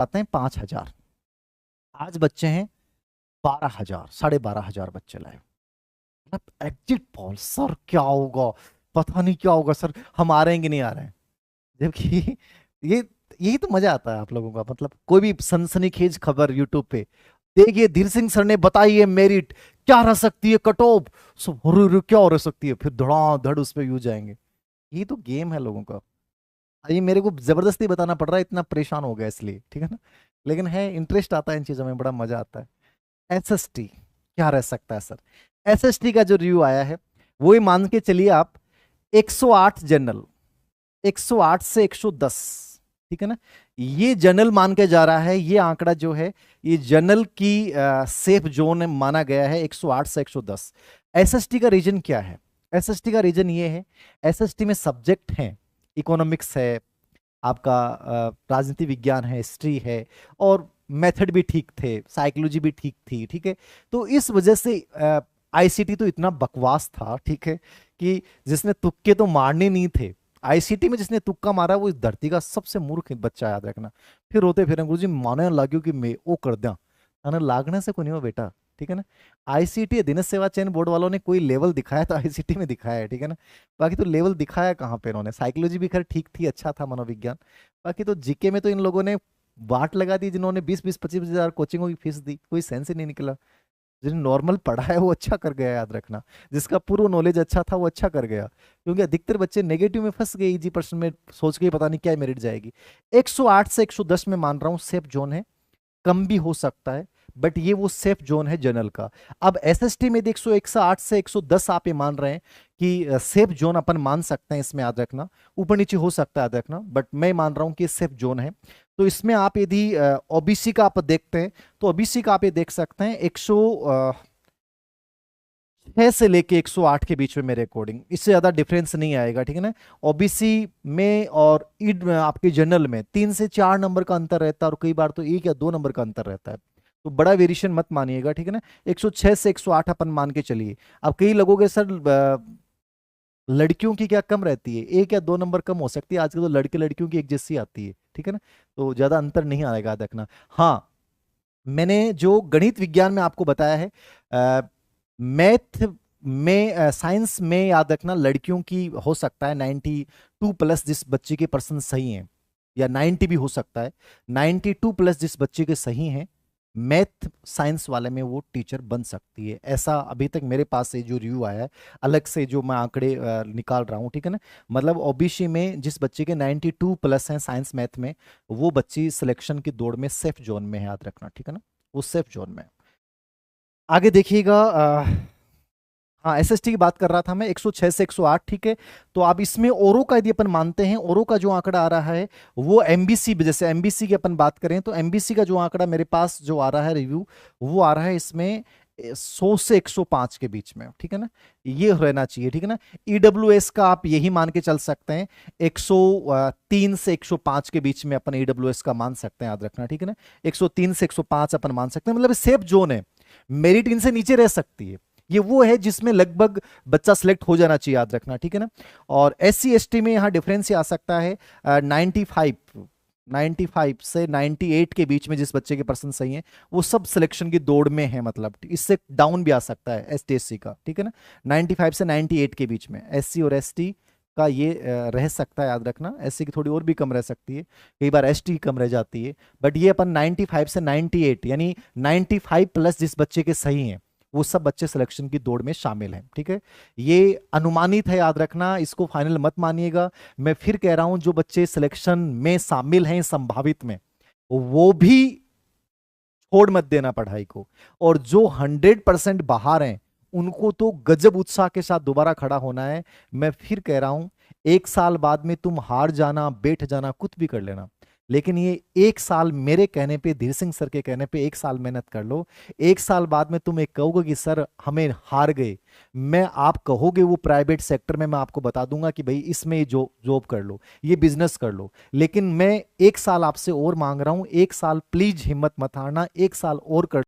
आते हैं 5,000, आज बच्चे हैं 12,000, 12,500 बच्चे लाए। मतलब एग्जिट पोल, सर क्या होगा, पता नहीं क्या होगा सर, हम आ रहे हैं कि नहीं आ रहे हैं। जबकि ये यही तो मजा आता है आप लोगों का। मतलब कोई भी सनसनीखेज खबर यूट्यूब पे देखिए, धीर सिंह सर ने बताई है मेरिट, क्या रह सकती है कट ऑफ, सब क्या रह सकती है, फिर धड़ाधड़ उस पे व्यू जाएंगे। ये तो गेम है लोगों का। ये मेरे को जबरदस्ती बताना पड़ रहा है, इतना परेशान हो गया इसलिए, ठीक है ना। लेकिन है, इंटरेस्ट आता है इन चीजों में, बड़ा मजा आता है। एसएसटी क्या रह सकता है सर। एसएसटी का जो रिव्यू आया है वो ही मान के चलिए आप, 108 जनरल, 108 से 110, ठीक है ना। ये जनरल मान के जा रहा है, ये आंकड़ा जो है ये जनरल की सेफ जोन माना गया है 108 से 110। एसएसटी का रीजन क्या है? एसएसटी का रीजन ये है, एसएसटी में सब्जेक्ट हैं, इकोनॉमिक्स है, आपका राजनीति विज्ञान है, हिस्ट्री है, और मेथड भी ठीक थे, साइकोलॉजी भी ठीक थी, ठीक है। तो इस वजह से आईसीटी तो इतना बकवास था, ठीक है, कि जिसने तुक्के तो मारने नहीं थे, आईसीटी में जिसने तुक्का मारा वो इस धरती का सबसे मूर्ख बच्चा, याद रखना। फिर रोते फिर गुरु जी माने लाग्यो कि मैं वो कर दिया, है लागने से को नहीं हो बेटा, ठीक है ना। आईसीटी दिन सेवा चयन बोर्ड वालों ने कोई लेवल दिखाया तो आईसीटी में दिखाया है, ठीक है ना। बाकी तो लेवल दिखाया कहाँ पे इन्होंने। साइकोलॉजी भी खैर ठीक थी, अच्छा था मनोविज्ञान। बाकी तो जीके में तो इन लोगों ने बाट लगा दी, जिन्होंने 20-25 कोचिंगों की फीस दी, कोई सेंस ही नहीं निकला। जिन्हें नॉर्मल पढ़ा है वो अच्छा कर गया, याद रखना। जिसका पूर्व नॉलेज अच्छा था वो अच्छा कर गया, क्योंकि अधिकतर बच्चे नेगेटिव में फंस गए, इजी पर्सन में सोच के पता नहीं क्या मेरिट जाएगी। 108 से 110 में मान रहा हूँ सेफ जोन है, कम भी हो सकता है, बट ये वो सेफ जोन है जनरल का। अब एसएसटी में देख 108 से 110 आप ये मान रहे हैं कि सेफ जोन अपन मान सकते हैं, इसमें याद रखना, ऊपर नीचे हो सकता है याद रखना, बट मैं मान रहा हूं कि सेफ जोन है। तो इसमें आप यदि ओबीसी का आप देखते हैं तो ओबीसी का आप ये देख सकते हैं 106 से लेके 108 के बीच में मेरे अकॉर्डिंग, इससे ज्यादा डिफरेंस नहीं आएगा, ठीक है ना। ओबीसी में और ईड में आपके जनरल में 3 से 4 नंबर का अंतर रहता है, और कई बार तो 1 या 2 नंबर का अंतर रहता है। तो बड़ा वेरिएशन मत मानिएगा, ठीक है ना। 106 से 108 अपन मान के चलिए। अब कई लगोगे सर लड़कियों की क्या कम रहती है, 1 या 2 नंबर कम हो सकती है, आजकल तो लड़के लड़कियों की एक जैसी आती है, ठीक है ना। तो ज्यादा अंतर नहीं आएगा, याद रखना। हाँ, मैंने जो गणित विज्ञान में आपको बताया है, मैथ में, साइंस में याद रखना, लड़कियों की हो सकता है 92+ जिस बच्चे के परसेंट सही हैं, या 90 भी हो सकता है, 92+ जिस बच्चे के सही हैं, मैथ साइंस वाले में वो टीचर बन सकती है। ऐसा अभी तक मेरे पास से जो रिव्यू आया है, अलग से जो मैं आंकड़े निकाल रहा हूँ, ठीक है ना। मतलब ओबीसी में जिस बच्चे के 92+ हैं साइंस मैथ में, वो बच्ची सिलेक्शन की दौड़ में सेफ जोन में है, याद रखना, ठीक है ना, वो सेफ जोन में है। आगे देखिएगा, हाँ एसएसटी की बात कर रहा था मैं, 106 से 108, ठीक है। तो अब इसमें औरों का यदि अपन मानते हैं, औरों का जो आंकड़ा आ रहा है वो एमबीसी, जैसे एमबीसी की अपन बात करें तो एमबीसी का जो आंकड़ा मेरे पास जो आ रहा है रिव्यू, वो आ रहा है इसमें 100 से 105 के बीच में, ठीक है ना। ये रहना चाहिए, ठीक है ना। ईडब्ल्यूएस का आप यही मान के चल सकते हैं, 103 से 105 के बीच में अपन ईडब्ल्यूएस का मान सकते हैं, याद रखना, ठीक है ना। 103 से 105 अपन मान सकते हैं, मतलब सेफ जोन है, मेरिट इनसे नीचे रह सकती है। ये वो है जिसमें लगभग बच्चा सिलेक्ट हो जाना चाहिए, याद रखना, ठीक है ना। और SC ST में यहां डिफरेंस आ सकता है 95 से 98 के बीच में जिस बच्चे के परसेंट सही है वो सब सिलेक्शन की दौड़ में है, मतलब इससे डाउन भी आ सकता है ST SC का, ठीक है ना। 95 से 98 के बीच में SC और ST का ये रह सकता है, याद रखना। SC की थोड़ी और भी कम रह सकती है, कई बार ST की कम रह जाती है, बट ये अपन 95 से 98 यानी 95+ जिस बच्चे के सही हैं वो सब बच्चे सिलेक्शन की दौड़ में शामिल हैं, ठीक है। ये अनुमानित है, याद रखना, इसको फाइनल मत मानिएगा। मैं फिर कह रहा हूं, जो बच्चे सिलेक्शन में शामिल हैं संभावित में, वो भी छोड़ मत देना पढ़ाई को। और जो 100% बाहर हैं उनको तो गजब उत्साह के साथ दोबारा खड़ा होना है। मैं फिर कह रहा हूं, 1 साल बाद में तुम हार जाना, बैठ जाना, कुछ भी कर लेना, लेकिन ये 1 साल मेरे कहने पे, धीर सिंह सर के कहने पे 1 साल मेहनत कर लो। 1 साल बाद में तुम एक कहोगे कि सर हमें हार गए, मैं आप कहोगे वो प्राइवेट सेक्टर में, मैं आपको बता दूंगा कि भाई इसमें जो जॉब कर लो, ये बिजनेस कर लो। लेकिन मैं 1 साल आपसे और मांग रहा हूं, 1 साल प्लीज हिम्मत मत हारना, 1 साल और कर